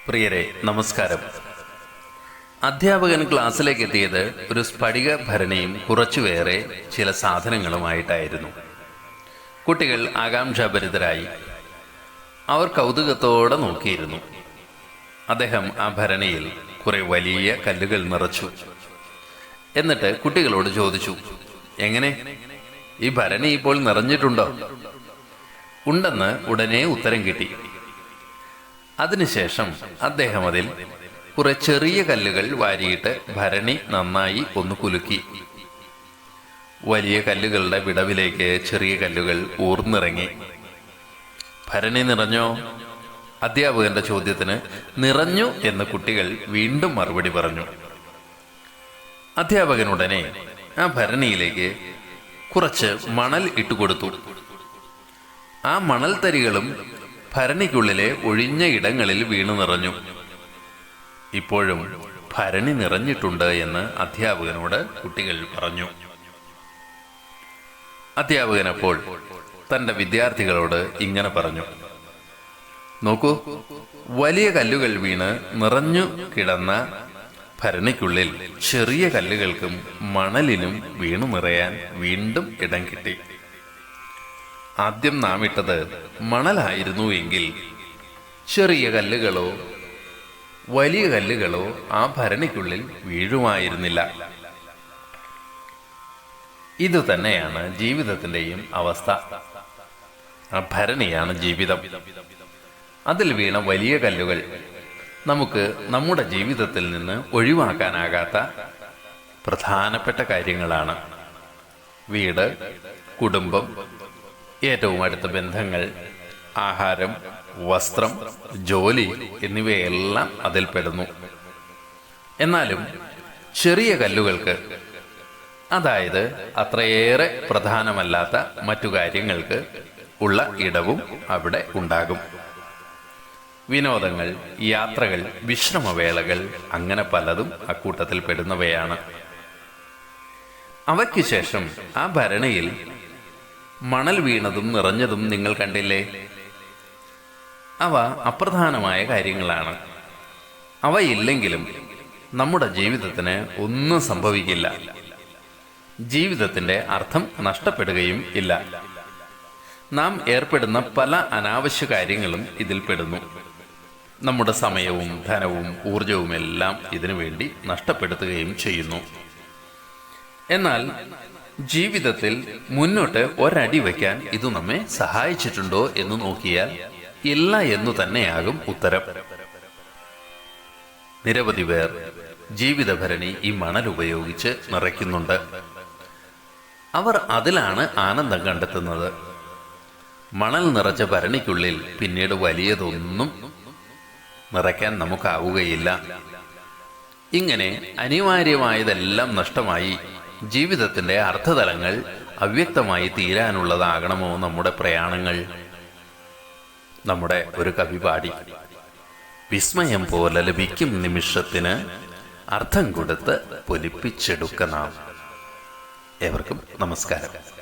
പ്രിയരെ നമസ്കാരം. അധ്യാപകൻ ക്ലാസ്സിലേക്ക് എത്തിയത് ഒരു സ്ഫടിക ഭരണിയും കുറച്ചുവേറെ ചില സാധനങ്ങളുമായിട്ടായിരുന്നു. കുട്ടികൾ ആകാംക്ഷാഭരിതരായി. അവർ കൗതുകത്തോടെ നോക്കിയിരുന്നു. അദ്ദേഹം ആ ഭരണിയിൽ കുറെ വലിയ കല്ലുകൾ നിറച്ചു. എന്നിട്ട് കുട്ടികളോട് ചോദിച്ചു, എങ്ങനെ, ഈ ഭരണി ഇപ്പോൾ നിറഞ്ഞിട്ടുണ്ടോ? ഉണ്ടെന്ന് ഉടനെ ഉത്തരം കിട്ടി. അതിനുശേഷം അദ്ദേഹം അതിൽ കുറെ ചെറിയ കല്ലുകൾ വാരിയിട്ട് ഭരണി നന്നായി ഒന്ന് കുലുക്കി. വലിയ കല്ലുകളുടെ വിടവിലേക്ക് ചെറിയ കല്ലുകൾ ഊർന്നിറങ്ങി. ഭരണി നിറഞ്ഞോ? അധ്യാപകന്റെ ചോദ്യത്തിന് നിറഞ്ഞു എന്ന് കുട്ടികൾ വീണ്ടും മറുപടി പറഞ്ഞു. അധ്യാപകൻ ഉടനെ ആ ഭരണിയിലേക്ക് കുറച്ച് മണൽ ഇട്ടുകൊടുത്തു. ആ മണൽ തരികളും ഭരണിക്കുള്ളിലെ ഒഴിഞ്ഞ ഇടങ്ങളിൽ വീണു നിറഞ്ഞു. ഇപ്പോഴും ഭരണി നിറഞ്ഞിട്ടുണ്ട് എന്ന് അധ്യാപകനോട് കുട്ടികൾ പറഞ്ഞു. അധ്യാപകൻ അപ്പോൾ തന്റെ വിദ്യാർത്ഥികളോട് ഇങ്ങനെ പറഞ്ഞു, നോക്കൂ, വലിയ കല്ലുകൾ വീണ് നിറഞ്ഞു കിടന്ന ഭരണിക്കുള്ളിൽ ചെറിയ കല്ലുകൾക്കും മണലിനും വീണു നിറയാൻ വീണ്ടും ഇടം കിട്ടി. ആദ്യം നാം ഇട്ടത് മണലായിരുന്നു എങ്കിൽ ചെറിയ കല്ലുകളോ വലിയ കല്ലുകളോ ആ ഭരണിക്കുള്ളിൽ വീഴുമായിരുന്നില്ല. ഇതുതന്നെയാണ് ജീവിതത്തിന്റെയും അവസ്ഥ. ആ ഭരണിയാണ് ജീവിതം. അതിൽ വീണ വലിയ കല്ലുകൾ നമുക്ക് നമ്മുടെ ജീവിതത്തിൽ നിന്ന് ഒഴിവാക്കാനാകാത്ത പ്രധാനപ്പെട്ട കാര്യങ്ങളാണ്. വീട്, കുടുംബം, ഏറ്റവും അടുത്ത ബന്ധങ്ങൾ, ആഹാരം, വസ്ത്രം, ജോലി എന്നിവയെല്ലാം അതിൽ പെടുന്നു. എന്നാലും ചെറിയ കല്ലുകൾക്ക്, അതായത് അത്രയേറെ പ്രധാനമല്ലാത്ത മറ്റു കാര്യങ്ങൾക്ക് ഉള്ള ഇടവും അവിടെ ഉണ്ടാകും. വിനോദങ്ങൾ, യാത്രകൾ, വിശ്രമവേളകൾ, അങ്ങനെ പലതും അക്കൂട്ടത്തിൽ പെടുന്നവയാണ്. അവയ്ക്ക് ശേഷം ആ ഭരണിയിൽ മണൽ വീണതും നിറഞ്ഞതും നിങ്ങൾ കണ്ടില്ലേ? അവ അപ്രധാനമായ കാര്യങ്ങളാണ്. അവയില്ലെങ്കിലും നമ്മുടെ ജീവിതത്തിന് ഒന്നും സംഭവിക്കില്ല. ജീവിതത്തിന്റെ അർത്ഥം നഷ്ടപ്പെടുകയും ഇല്ല. നാം ഏർപ്പെടുന്ന പല അനാവശ്യ കാര്യങ്ങളും ഇതിൽ പെടുന്നു. നമ്മുടെ സമയവും ധനവും ഊർജവും എല്ലാം ഇതിനു വേണ്ടി നഷ്ടപ്പെടുത്തുകയും ചെയ്യുന്നു. എന്നാൽ ജീവിതത്തിൽ മുന്നോട്ട് ഒരടി വയ്ക്കാൻ ഇത് നമ്മെ സഹായിച്ചിട്ടുണ്ടോ എന്ന് നോക്കിയാൽ ഇല്ല എന്നു തന്നെയാകും ഉത്തരം. നിരവധി പേർ ജീവിതഭരണി ഈ മണൽ ഉപയോഗിച്ച് നിറയ്ക്കുന്നുണ്ട്. അവർ അതിലാണ് ആനന്ദം കണ്ടെത്തുന്നത്. മണൽ നിറച്ച ഭരണിക്കുള്ളിൽ പിന്നീട് വലിയതൊന്നും നിറയ്ക്കാൻ നമുക്കാവുകയില്ല. ഇങ്ങനെ അനിവാര്യമായതെല്ലാം നഷ്ടമായി ജീവിതത്തിന്റെ അർത്ഥതലങ്ങൾ അവ്യക്തമായി തീരാനുള്ളതാകണമോ നമ്മുടെ പ്രയാണങ്ങൾ? നമ്മുടെ ഒരു കവി പാടി, വിസ്മയം പോലെ ലഭിക്കും നിമിഷത്തിന് അർത്ഥം കൊടുത്ത് പൊലിപ്പിച്ചെടുക്ക നാം. ഏവർക്കും നമസ്കാരം.